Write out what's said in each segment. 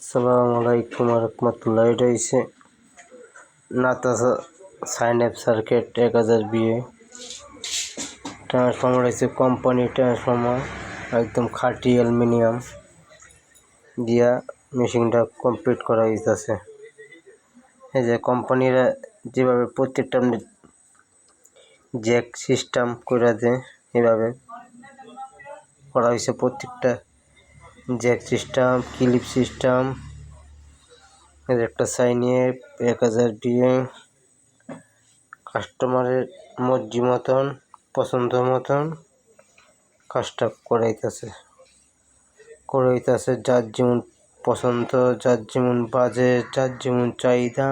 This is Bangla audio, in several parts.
আসসালামু আলাইকুম রহমতুল্লাহ। এটা হচ্ছে নাতাসা সাইন অ্যাপ সার্কিট 1000 বিএ ট্রান্সফর্মার। হচ্ছে কোম্পানি ট্রান্সফর্মার, একদম খাঁটি অ্যালুমিনিয়াম দিয়া মেশিনটা কমপ্লিট করা হইতেছে। এই যে কোম্পানিরা যেভাবে প্রত্যেকটা জ্যাক সিস্টেম করে দেয়, এভাবে করা হয়েছে প্রত্যেকটা জ্যাক সিস্টেম, ক্লিপ সিস্টেম। এর একটা সাইনে 1000 বিএ কাস্টমারের মর্জি মতন, পছন্দ মতন কাজটা করাইতেছে। যার যেমন পছন্দ, যার যেমন বাজেট, যার যেমন চাহিদা,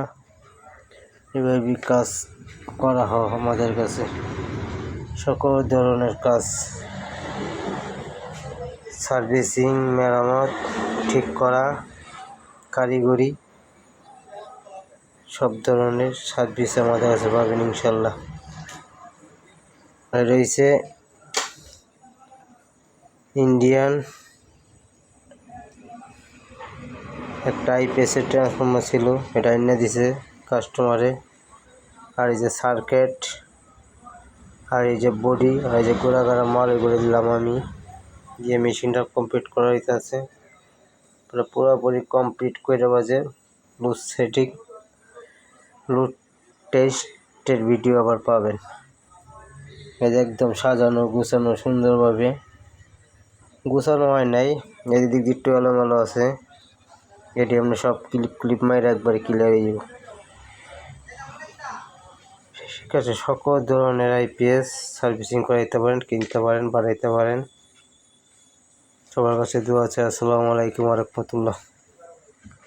এভাবে কাজ করা হয় আমাদের কাছে। সকল ধরনের কাজ, সার্ভিসিং, মেরামত, ঠিক করা, কারিগরি, সব ধরনের সার্ভিস আমাদের কাছে পাবেন ইনশাল্লাহ। আর রয়েছে ইন্ডিয়ান একটা আইপিএসের ট্রান্সফর্মার ছিল, এটা এনে দিছে কাস্টমারে। আর এই যে সার্কিট, আর এই যে বডি, আর এই যে গোড়াগাড়া মাল, এগুলো দিলাম আমি, দিয়ে মেশিনটা কমপ্লিট করা হইতেছে। পুরোপুরি কমপ্লিট করে বাজে লুজ সেটিং, লুজ টেস্টের ভিডিও আবার পাবেন। এই যে একদম সাজানো গুছানো, সুন্দরভাবে গুছানো হয় নাই, এদিক দিয়ে একটু এলোমেলো আছে। এটি আপনি সব ক্লিপ মাইরে একবারে ক্লিয়ার হয়ে যাবে। ঠিক আছে, সকল ধরনের আইপিএস সার্ভিসিং করাইতে পারেন, কিনতে পারেন, বাড়াইতে পারেন। সবার কাছে দোয়া আছে। আসসালামু আলাইকুম রহমতুল্লাহ।